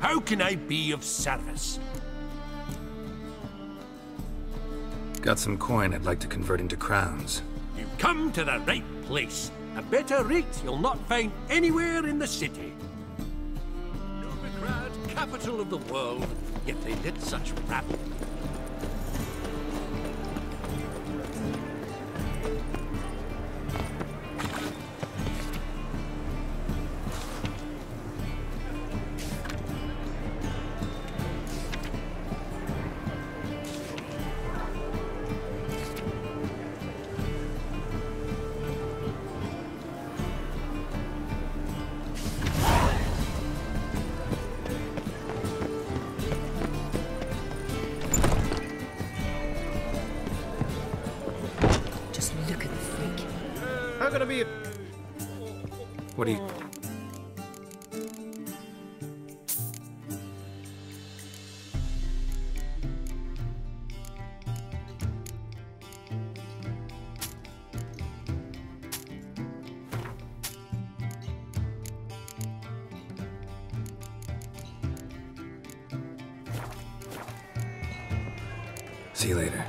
How can I be of service? Got some coin I'd like to convert into crowns. You've come to the right place. A better rate you'll not find anywhere in the city. Novigrad, capital of the world, yet they did such rabble. What do you... See you later.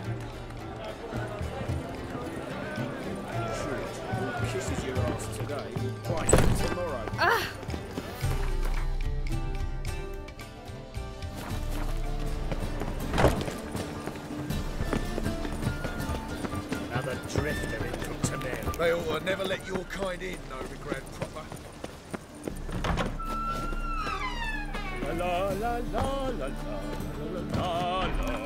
Kisses your ass today, will bite you tomorrow. Another drifter in Cooktamere. They ought to never let your kind in, Novigrad proper. La la la la la la la la la.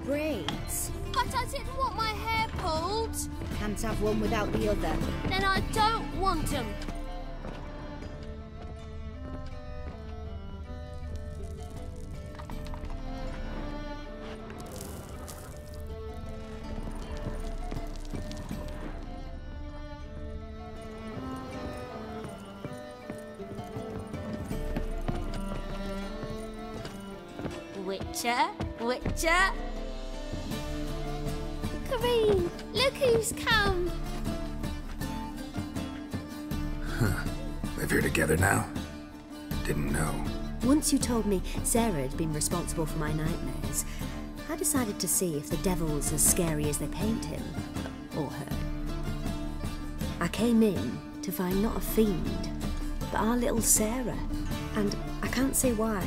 Braids. But I didn't want my hair pulled. Can't have one without the other. Then I don't want them. Witcher, Witcher. Kareem, look who's come. Live here together now? Didn't know. Once you told me Sarah had been responsible for my nightmares, I decided to see if the devil's as scary as they paint him. Or her. I came in to find not a fiend, but our little Sarah. And I can't say why,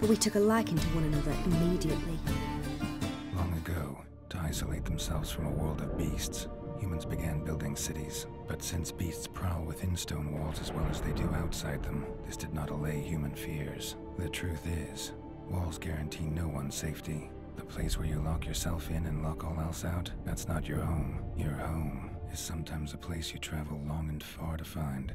but we took a liking to one another immediately. Long ago, to isolate themselves from a world of beasts, humans began building cities. But since beasts prowl within stone walls as well as they do outside them, this did not allay human fears. The truth is, walls guarantee no one's safety. The place where you lock yourself in and lock all else out, that's not your home. Your home is sometimes a place you travel long and far to find.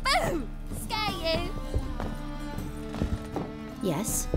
Boom! Scare you? Yes?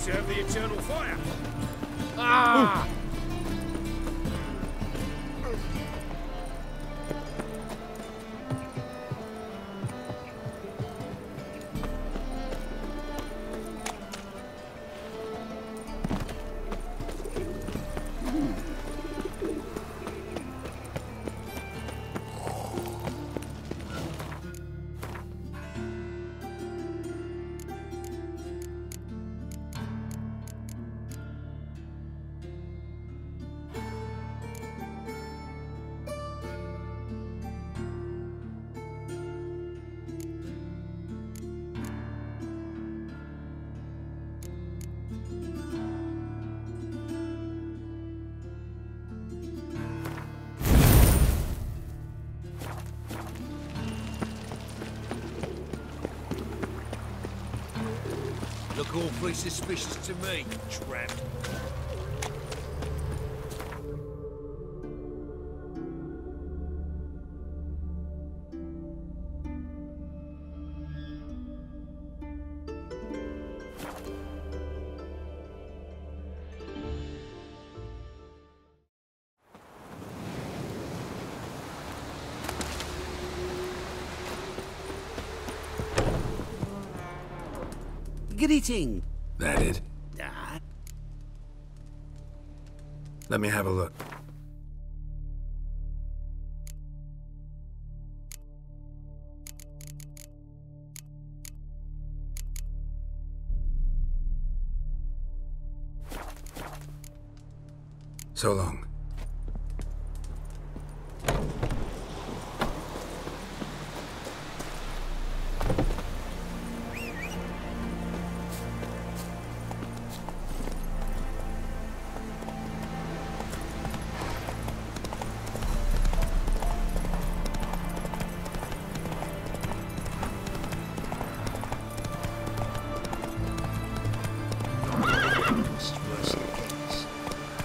Serve the eternal fire. Ah! Look awfully suspicious to me, tramp. Greeting. That it? Ah, Let me have a look. So long.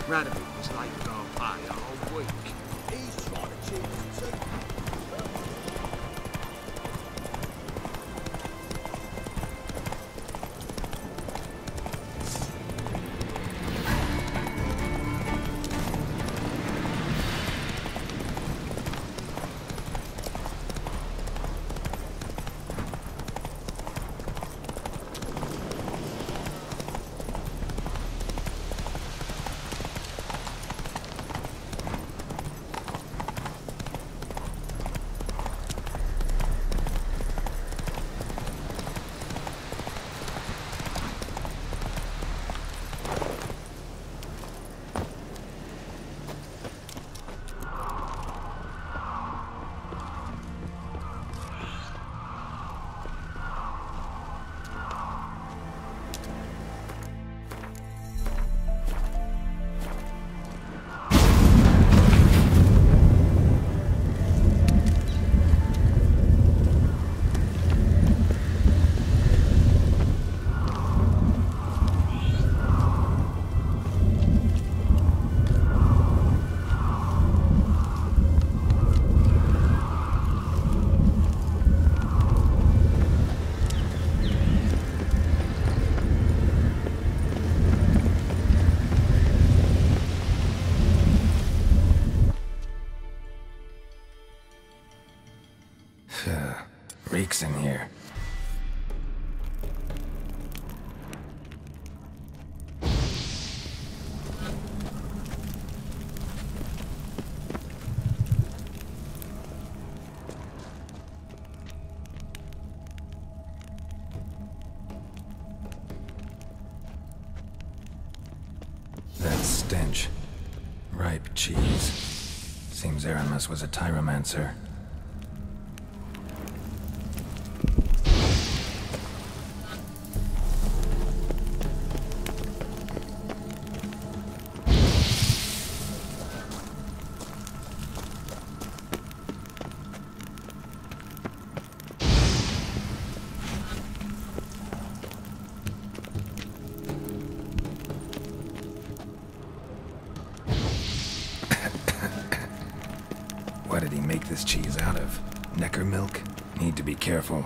Radovid was late with our pay a whole week. He's trying to cheat us too. Reeks in here. That stench. Ripe cheese. Seems Aramis was a tyromancer. What did he make this cheese out of? Necker milk? Need to be careful.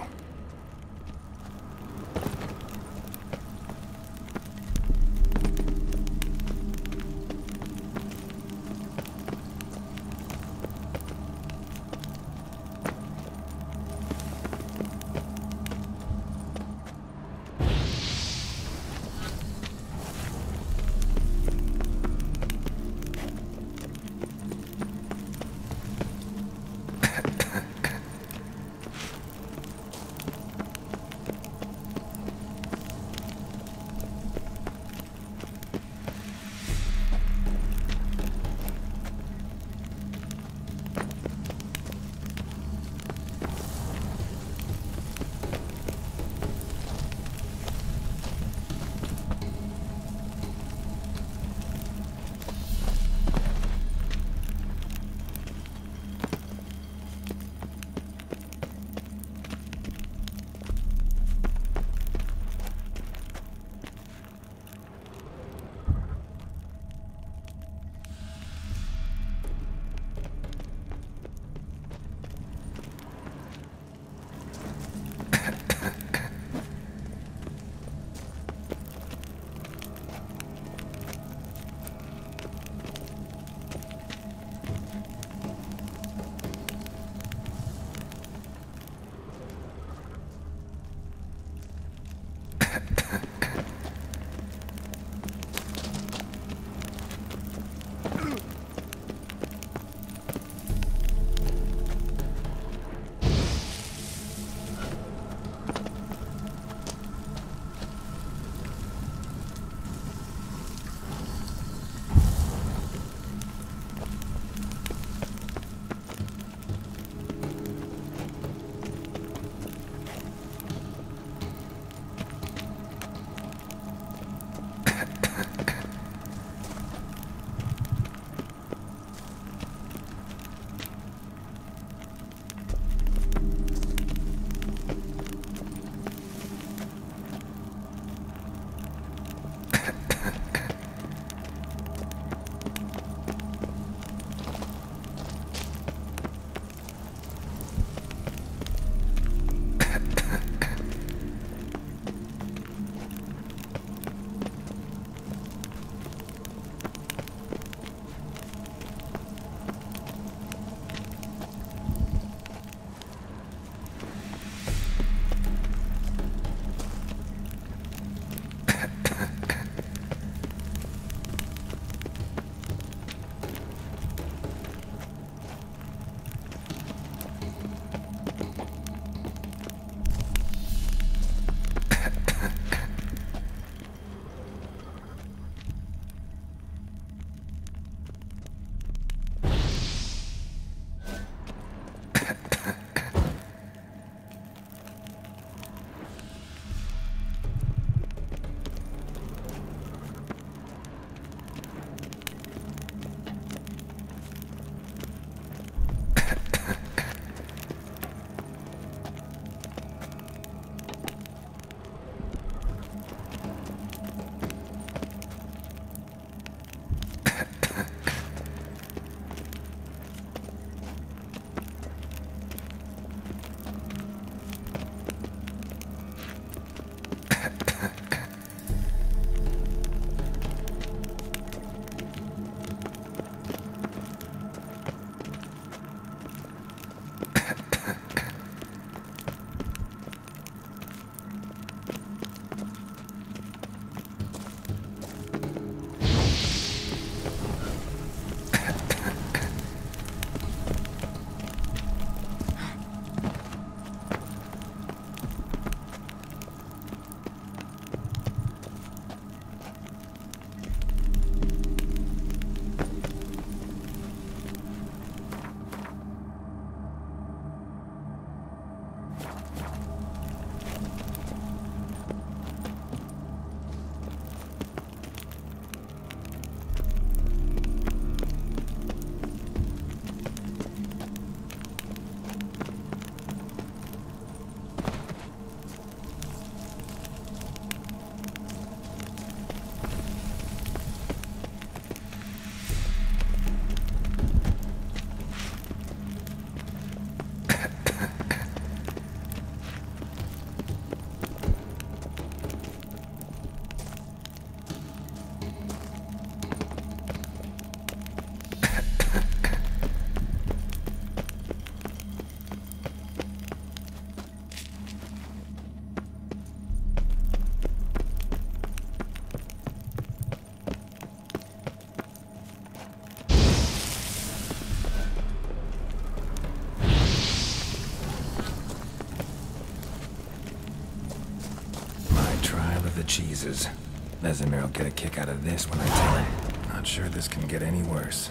the cheeses. Vesemir will get a kick out of this when I tell him. Not sure this can get any worse.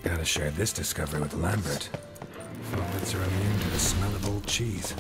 Gotta share this discovery with Lambert. Foglets are immune to the smell of old cheese.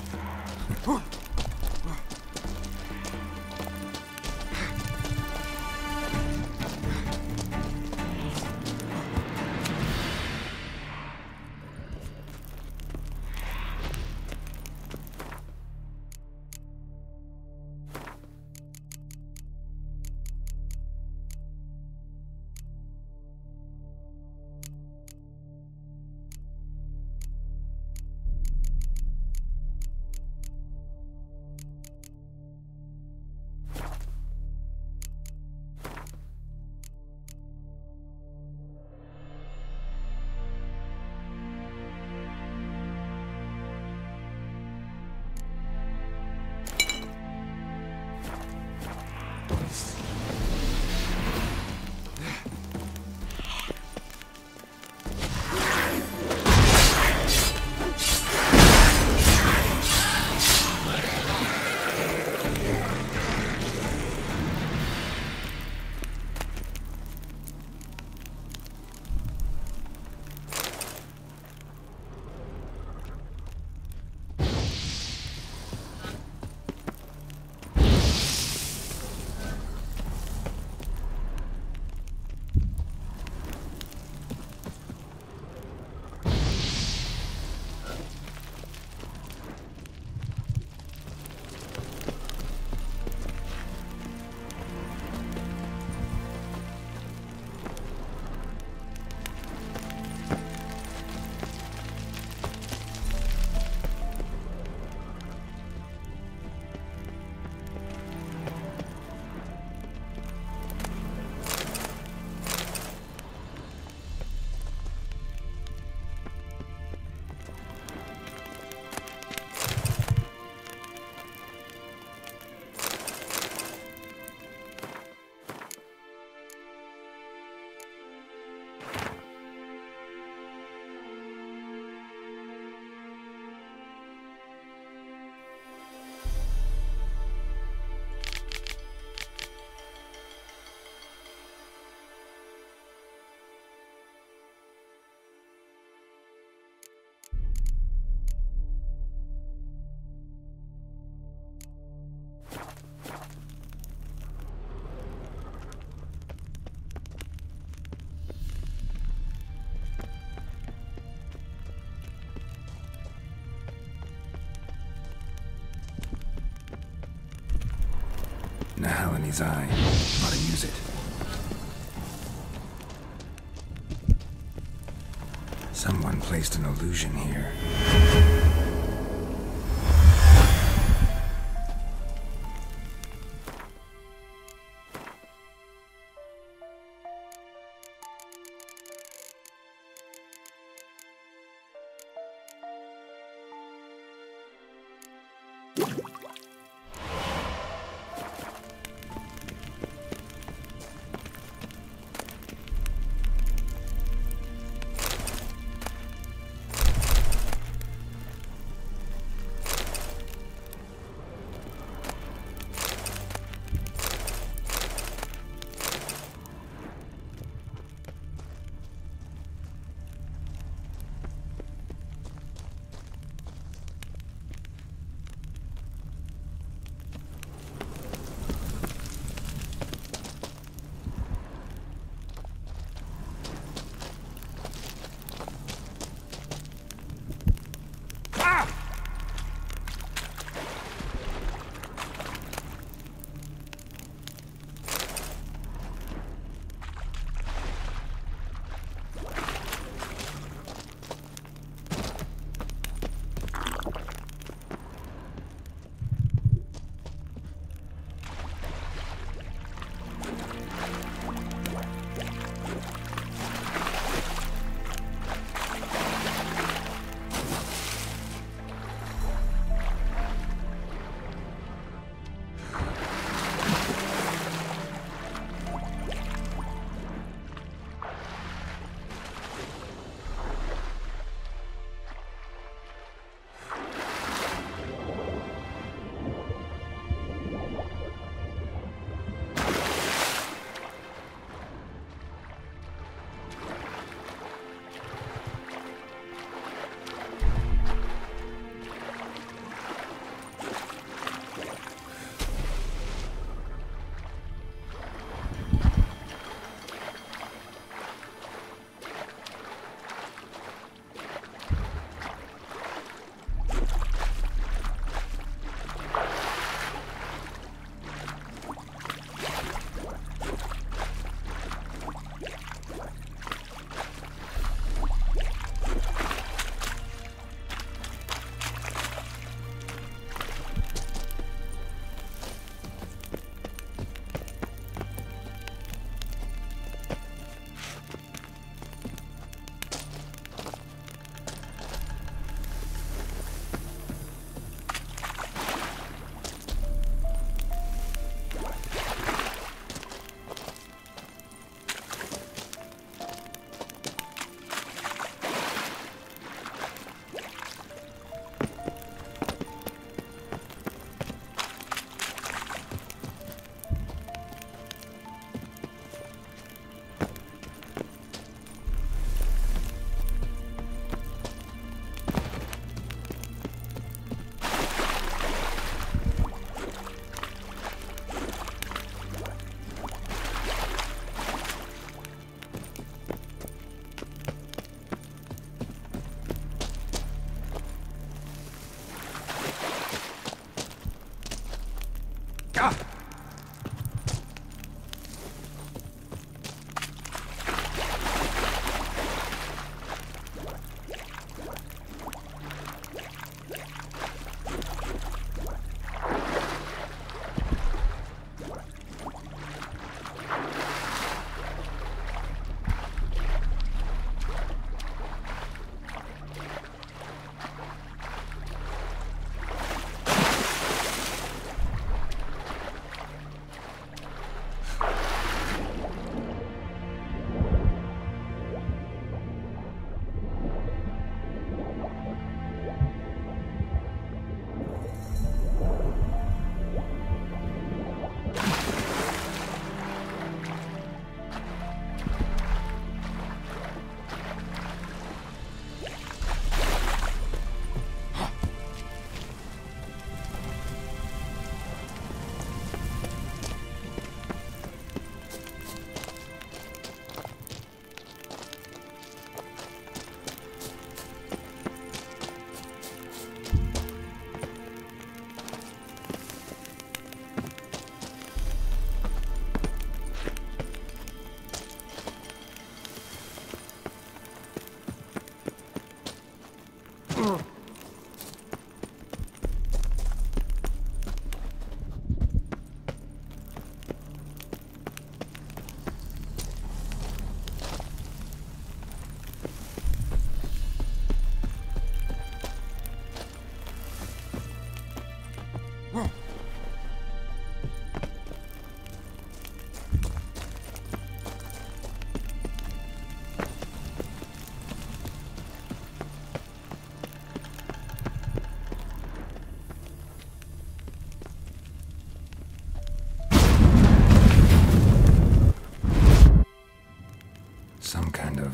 Nahal in his eye. Ought to use it. Someone placed an illusion here.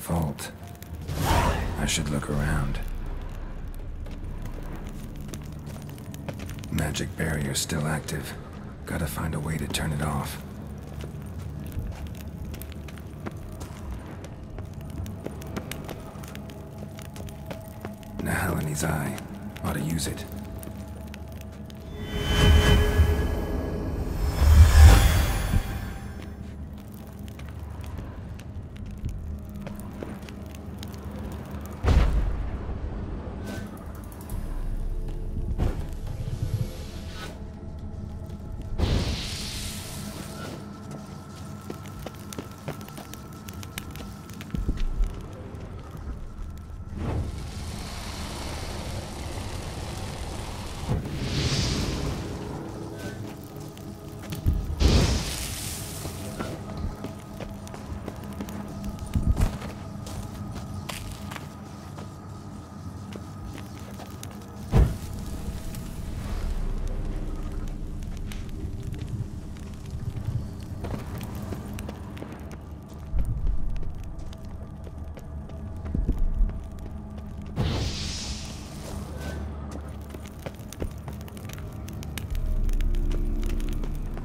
fault. I should look around. Magic barrier still active. Gotta find a way to turn it off. Nahalani's eye. Ought to use it.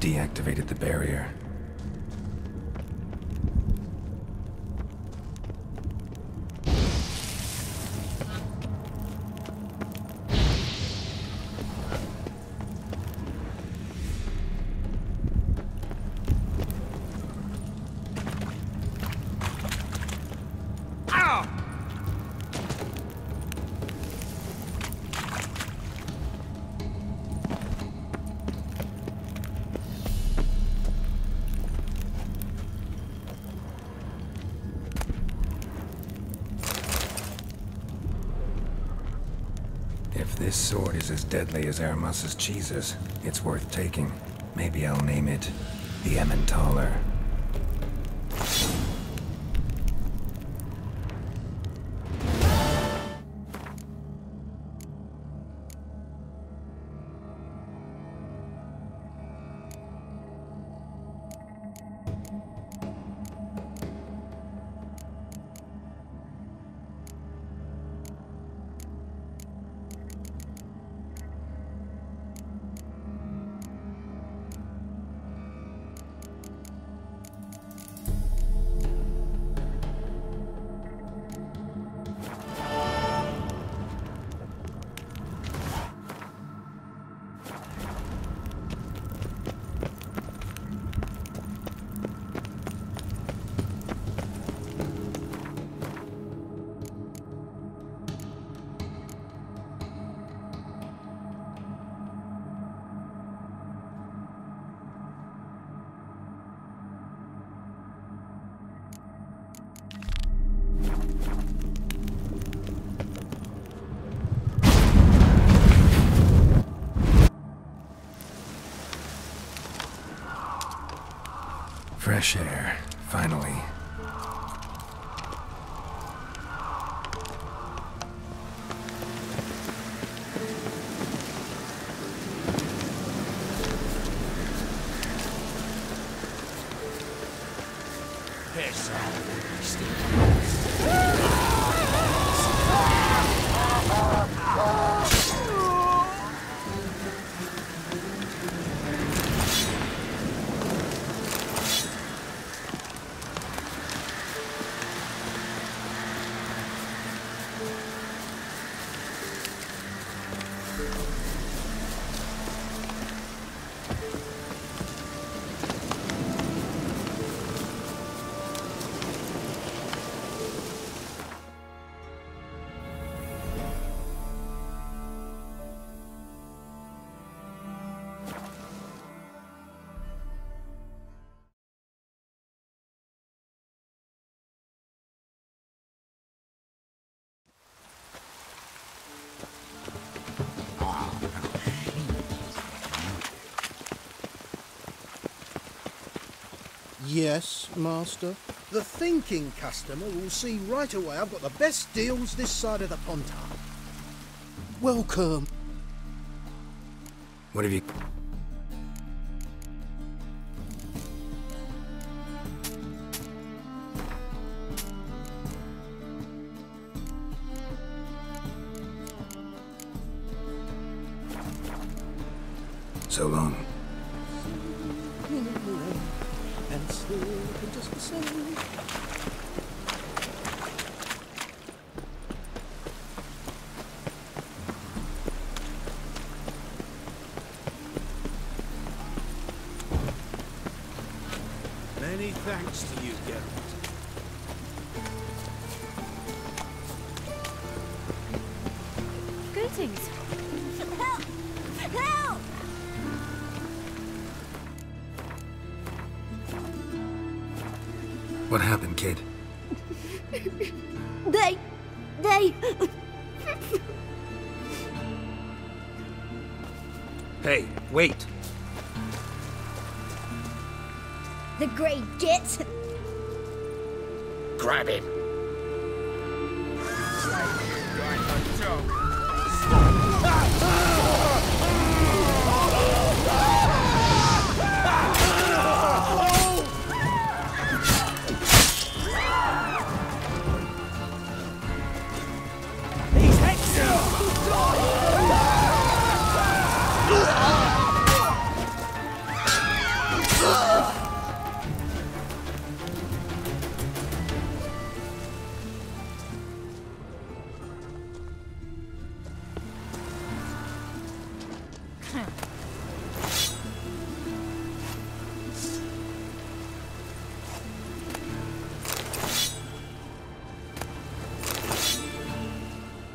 Deactivated the barrier. If this sword is as deadly as Aramus's cheeses, it's worth taking. Maybe I'll name it the Emmentaler. Fresh air, finally. Yes, Master. The thinking customer will see right away I've got the best deals this side of the Pontar. Welcome. What have you... So long. And still looking just the same. Many thanks to you, Geralt. Greetings. Help! Help! What happened, kid? They... Hey, wait. The Grey Git. Grab him.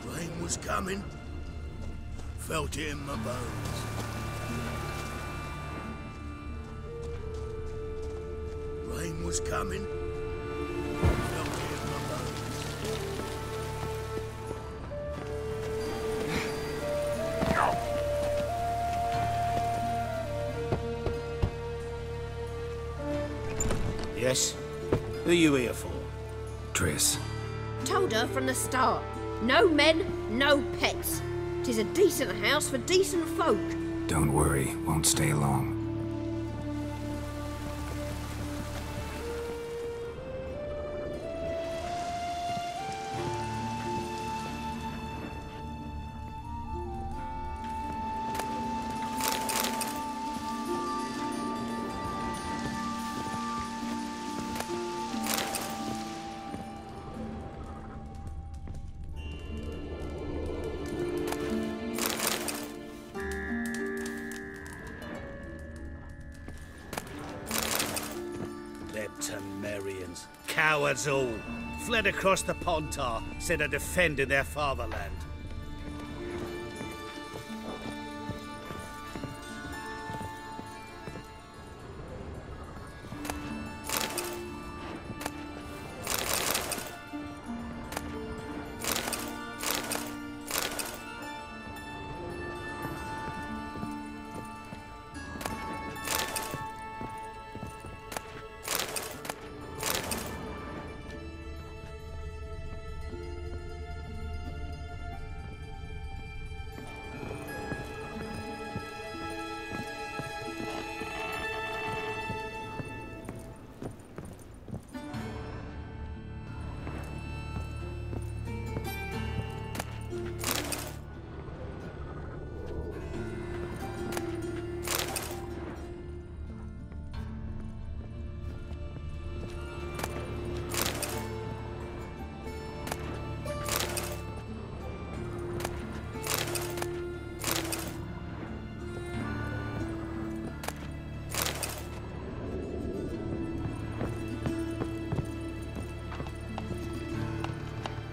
Rain was coming. Felt it in my bones. Rain was coming. Felt it in my bones. Yes? Who are you here for? Triss. Told her from the start. No men, no pets. 'Tis a decent house for decent folk. Don't worry, won't stay long. Leptomerians. Cowards all. Fled across the Pontar, said are defending their fatherland.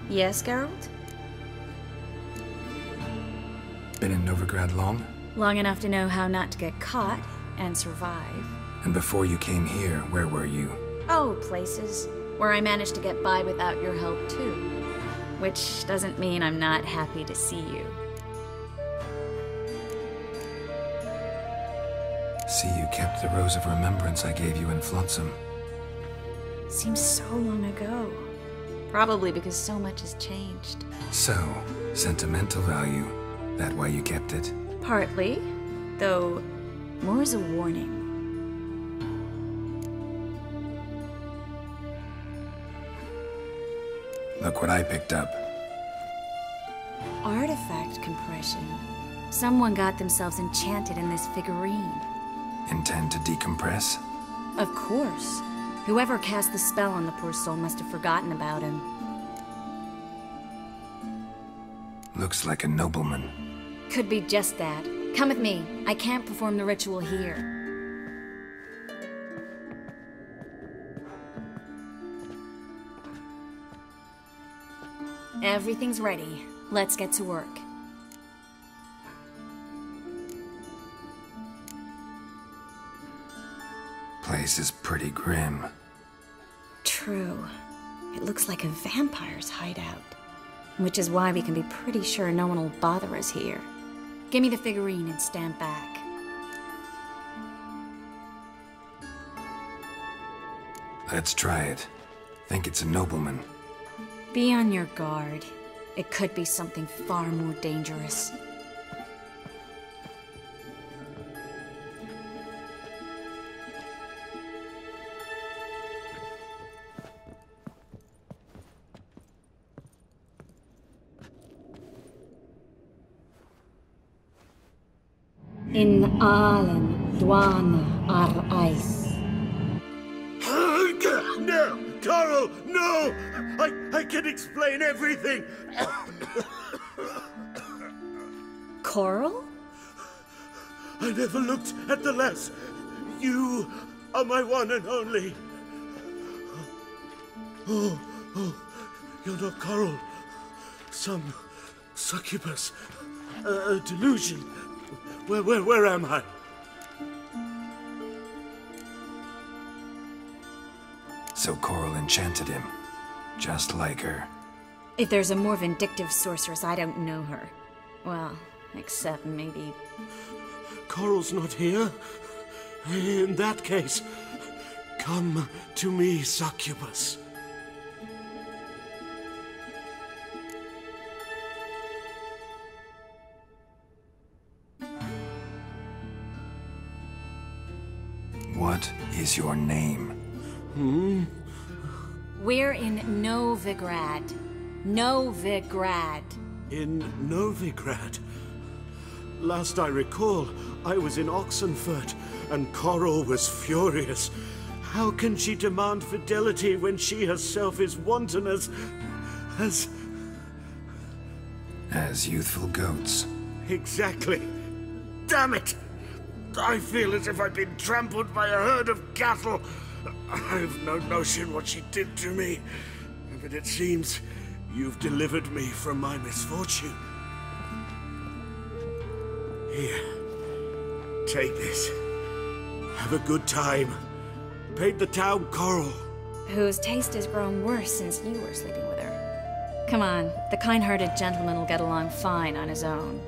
Yes, Geralt? Been in Novigrad long? Long enough to know how not to get caught and survive. And before you came here, where were you? Oh, places where I managed to get by without your help, too. Which doesn't mean I'm not happy to see you. See, you kept the rose of remembrance I gave you in Flotsam. Seems so long ago. Probably because so much has changed. So, sentimental value. That why you kept it? Partly, though more as a warning. Look what I picked up. Artifact compression. Someone got themselves enchanted in this figurine. Intend to decompress? Of course. Whoever cast the spell on the poor soul must have forgotten about him. Looks like a nobleman. Could be just that. Come with me. I can't perform the ritual here. Everything's ready. Let's get to work. Place is pretty grim. True. It looks like a vampire's hideout. Which is why we can be pretty sure no one will bother us here. Give me the figurine and stand back. Let's try it. Think it's a nobleman. Be on your guard. It could be something far more dangerous. In Allen, Dwana, Ar-Ice. No! Coral, no! I can explain everything! Coral? I never looked at the lass. You are my one and only. Oh, you're not Coral. Some succubus. A delusion. Where am I? So Coral enchanted him. Just like her. If there's a more vindictive sorceress, I don't know her. Well, except maybe... Coral's not here? In that case, come to me, succubus. What is your name? We're in Novigrad. Novigrad. In Novigrad? Last I recall, I was in Oxenfurt, and Coral was furious. How can she demand fidelity when she herself is wanton as youthful goats. Exactly. Damn it! I feel as if I've been trampled by a herd of cattle. I've no notion what she did to me, but it seems you've delivered me from my misfortune. Here, take this. Have a good time. Paint the town Coral. Whose taste has grown worse since you were sleeping with her. Come on, the kind-hearted gentleman will get along fine on his own.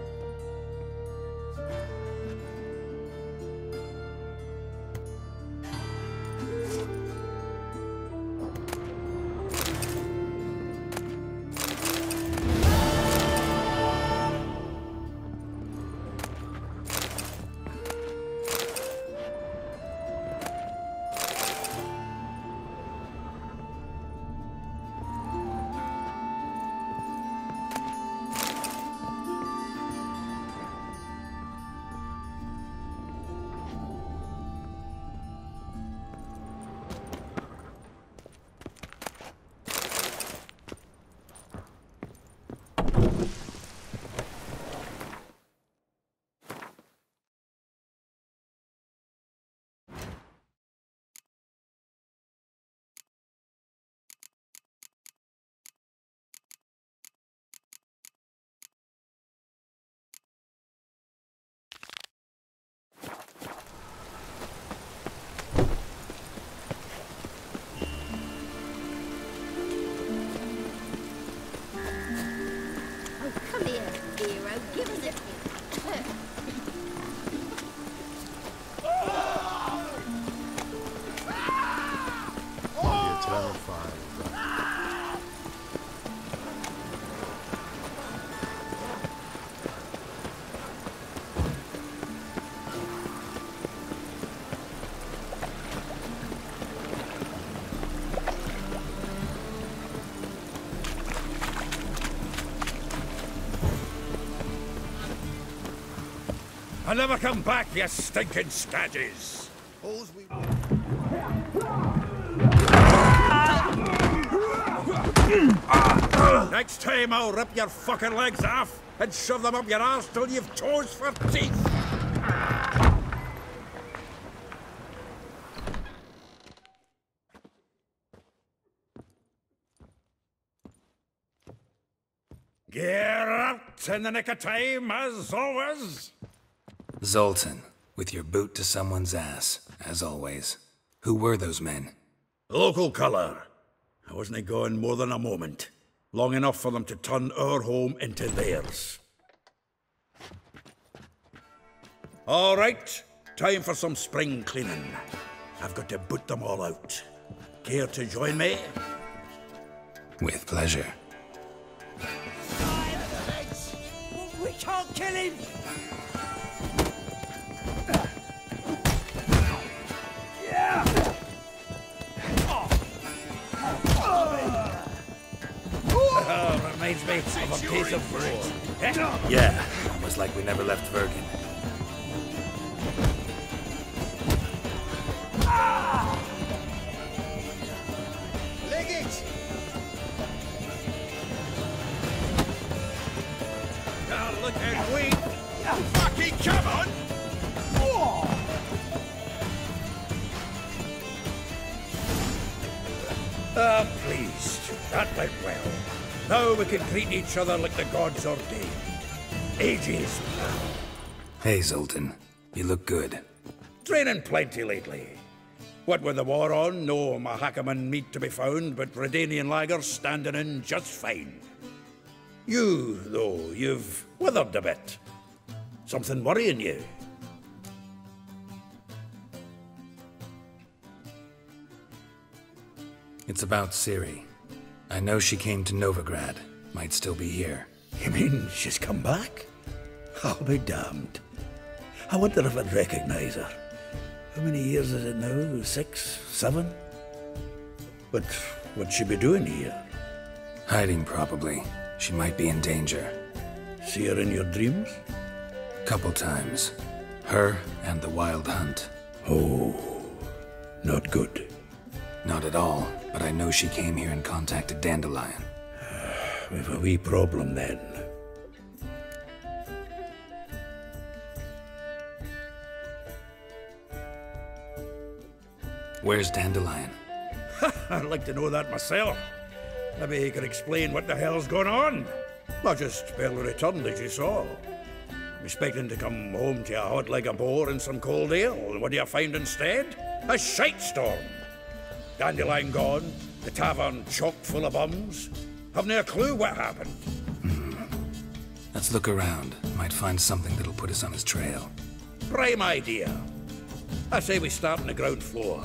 I'll never come back, you stinking staggies! Alls we Next time I'll rip your fucking legs off and shove them up your arse till you've toes for teeth! Get out in the nick of time, as always! Zoltan, with your boot to someone's ass, as always. Who were those men? Local colour. I wasn't gone more than a moment. Long enough for them to turn our home into theirs. All right, time for some spring cleaning. I've got to boot them all out. Care to join me? With pleasure. We can't kill him! Oh, reminds me of a piece of war. Yeah, almost like we never left Virgin. leg it! Now look at we! Fucking come on! Pleased. That went well. Now we can greet each other like the gods ordained. Ages. Hey, Zoltan. You look good. Training plenty lately. What with the war on, no Mahakaman meat to be found, but Redanian lagers standing in just fine. You, though, you've withered a bit. Something worrying you? It's about Ciri. I know she came to Novigrad. Might still be here. You mean she's come back? I'll be damned. I wonder if I'd recognize her. How many years is it now? 6, 7? But what'd she be doing here? Hiding, probably. She might be in danger. See her in your dreams? Couple times. Her and the Wild Hunt. Oh, not good. Not at all, but I know she came here and contacted Dandelion. We've a wee problem then. Where's Dandelion? I'd like to know that myself. Maybe he could explain what the hell's going on. I just barely returned, as you saw. I'm expecting to come home to a hot leg of boar and some cold ale. What do you find instead? A shite storm. Dandelion gone, the tavern chock full of bums. Have no clue what happened. Let's look around. Might find something that'll put us on his trail. Prime idea. I say we start on the ground floor.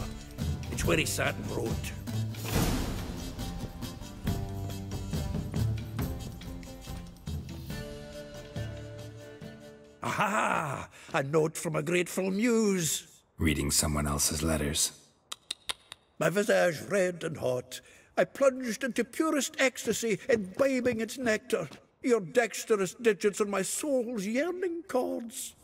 It's where he sat and wrote. Aha! A note from a grateful muse. Reading someone else's letters. My visage red and hot, I plunged into purest ecstasy, imbibing its nectar. Your dexterous digits on my soul's yearning chords.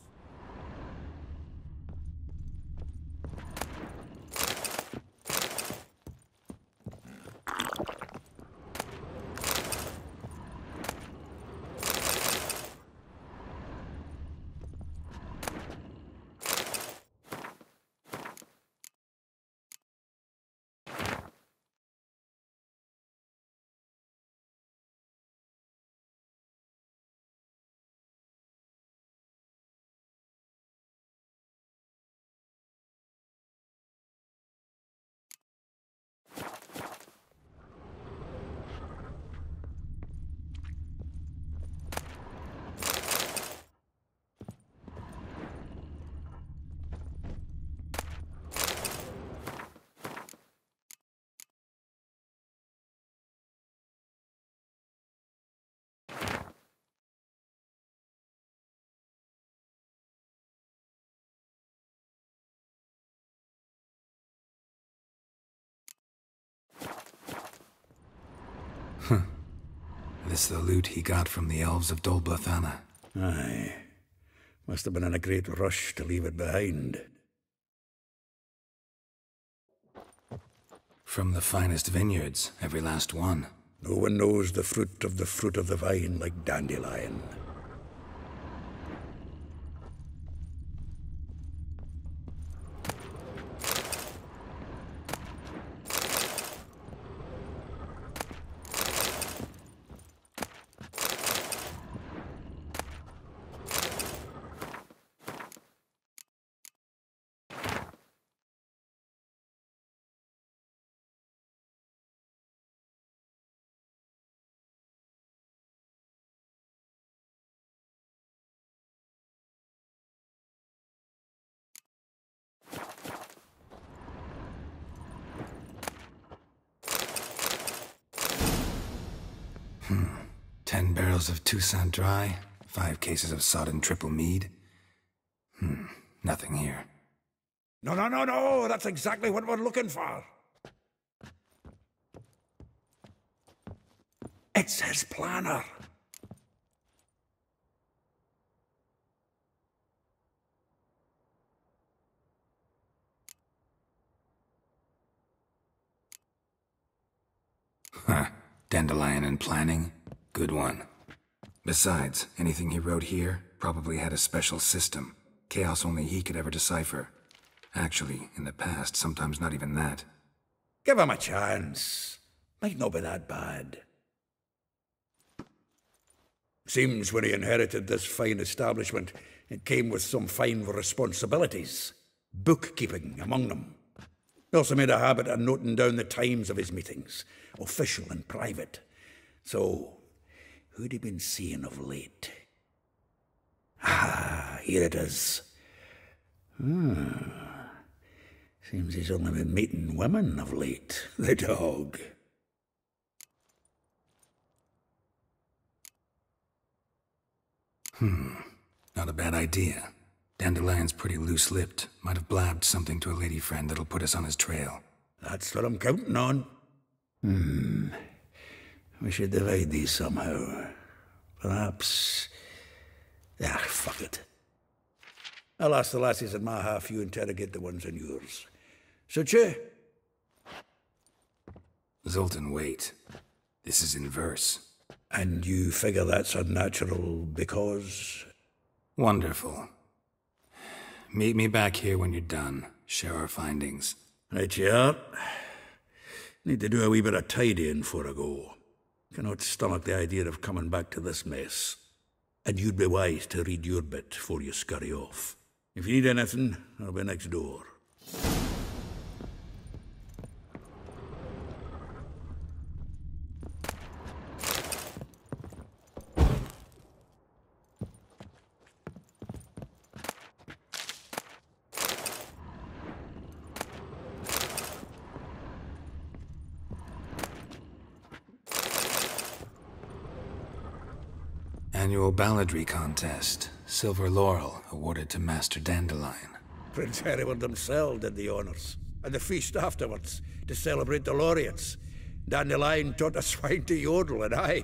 This the loot he got from the elves of Dol Blathanna. Aye. Must have been in a great rush to leave it behind. From the finest vineyards, every last one. No one knows the fruit of the vine like Dandelion. Hmm. 10 barrels of Toussaint Dry, 5 cases of sodden triple mead. Nothing here. No, that's exactly what we're looking for. It's his planner. Huh. Dandelion and planning? Good one. Besides, anything he wrote here probably had a special system. Chaos only he could ever decipher. Actually, in the past, sometimes not even that. Give him a chance. Might not be that bad. Seems when he inherited this fine establishment, it came with some fine responsibilities. Bookkeeping among them. He also made a habit of noting down the times of his meetings, official and private. So, who'd he been seeing of late? Ah, here it is. Seems he's only been meeting women of late, the dog. Not a bad idea. Dandelion's pretty loose-lipped. Might have blabbed something to a lady friend that'll put us on his trail. That's what I'm counting on. We should divide these somehow. Perhaps... fuck it. I'll ask the lassies in my half, you interrogate the ones in yours. Suit you? Zoltan, wait. This is in verse. And you figure that's unnatural because... Wonderful. Meet me back here when you're done. Share our findings. Right you are. Need to do a wee bit of tidying before I go. Cannot stomach the idea of coming back to this mess. And you'd be wise to read your bit before you scurry off. If you need anything, I'll be next door. Annual balladry contest. Silver laurel awarded to Master Dandelion. Prince Hereward himself did the honours. And the feast afterwards, to celebrate the laureates. Dandelion taught a swine to yodel, and I...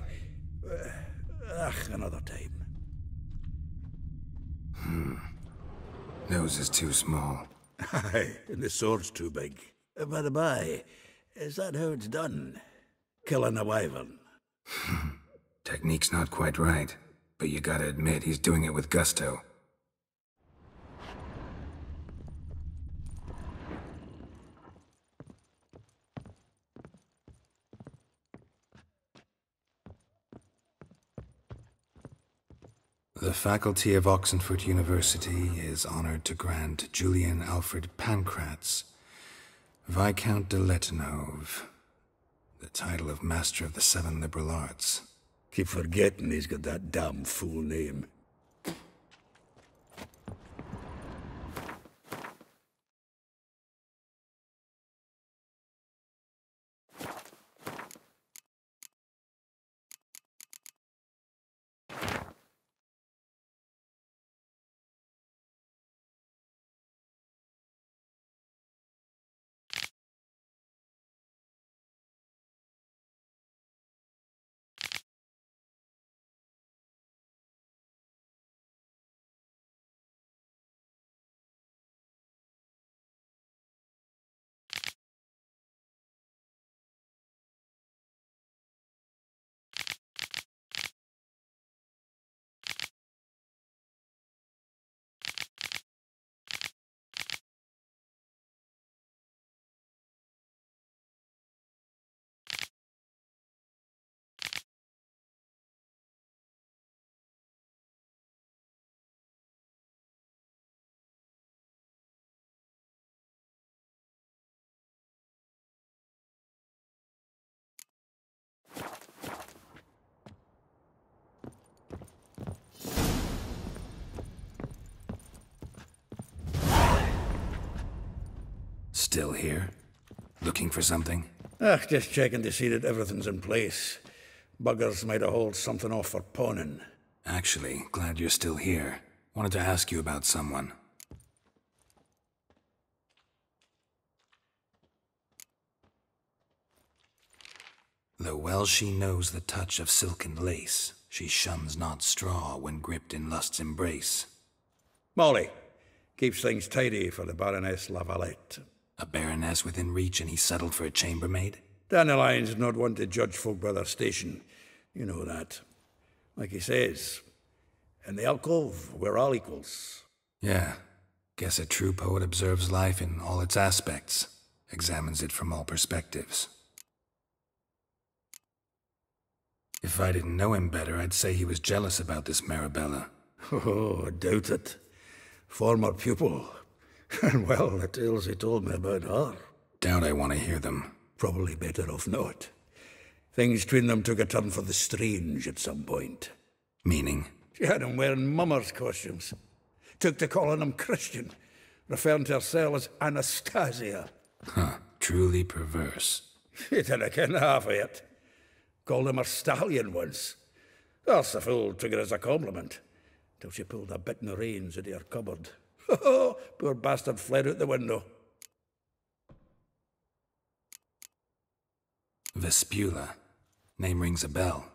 another time. Nose is too small. Aye, and the sword's too big. By the by, is that how it's done? Killing a wyvern? Technique's not quite right, but you gotta admit he's doing it with gusto. The faculty of Oxenford University is honored to grant Julian Alfred Pancratz, Viscount de Lettenhove, the title of Master of the Seven Liberal Arts. Keep forgetting he's got that damn fool name. Still here? Looking for something? Just checking to see that everything's in place. Buggers might have hauled something off for pawning. Actually, glad you're still here. Wanted to ask you about someone. Though well she knows the touch of silken lace, she shuns not straw when gripped in lust's embrace. Molly keeps things tidy for the Baroness La Valette. A baroness within reach and he settled for a chambermaid? Dandelion's not one to judge folk by their station. You know that. Like he says, in the alcove, we're all equals. Yeah. Guess a true poet observes life in all its aspects, examines it from all perspectives. If I didn't know him better, I'd say he was jealous about this Marabella. Oh, I doubt it. Former pupil. And well, the tales he told me about her. Doubt I want to hear them. Probably better off not. Things between them took a turn for the strange at some point. Meaning? She had him wearing mummers' costumes. Took to calling him Christian, referring to herself as Anastasia. Huh, truly perverse. He didn't ken half of it. Called him her stallion once. That's the fool took it as a compliment, till she pulled a bit in the reins into her cupboard. Poor bastard fled out the window. Vespula. Name rings a bell.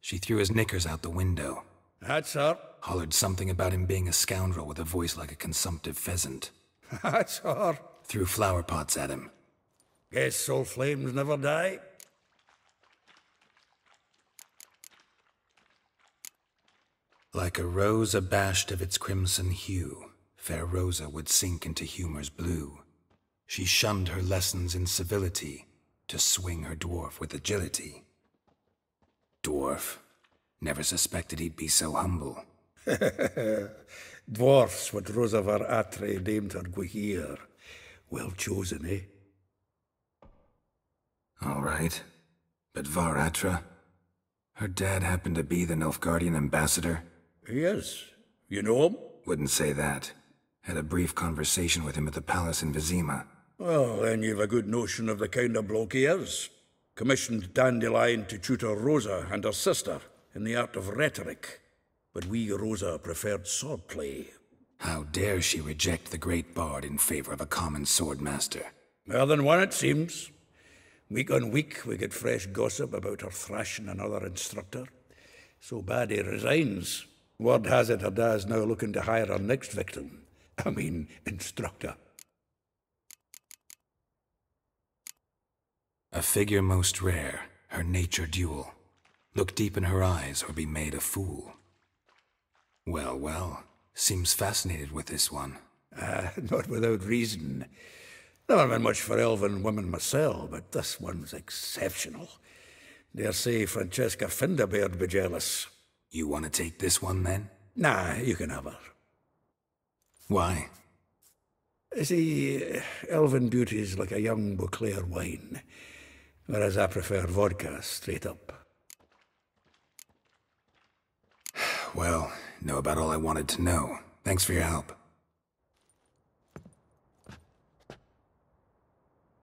She threw his knickers out the window. That's her. Hollered something about him being a scoundrel with a voice like a consumptive pheasant. That's her. Threw flower pots at him. Guess soul flames never die. Like a rose abashed of its crimson hue, fair Rosa would sink into humor's blue. She shunned her lessons in civility, to swing her dwarf with agility. Dwarf. Never suspected he'd be so humble. Dwarfs what Rosa var Atre named her Guihir. Well chosen, eh? All right. But Var Atra? Her dad happened to be the Nilfgaardian ambassador? He is. You know him? Wouldn't say that. Had a brief conversation with him at the palace in Vizima. Well, then you've a good notion of the kind of bloke he is. Commissioned Dandelion to tutor Rosa and her sister in the art of rhetoric. But we, Rosa, preferred swordplay. How dare she reject the great bard in favor of a common swordmaster? More than one, it seems. Week on week, we get fresh gossip about her thrashing another instructor. So bad he resigns. Word has it her dad's now looking to hire her next victim. I mean, instructor. A figure most rare, her nature dual. Look deep in her eyes or be made a fool. Well, well, seems fascinated with this one. Not without reason. Never been much for elven women myself, but this one's exceptional. Dare say Francesca Finderbeard be jealous. You want to take this one, then? Nah, you can have her. Why? See, elven beauty's like a young Beauclair wine, whereas I prefer vodka straight up. Well, know about all I wanted to know. Thanks for your help.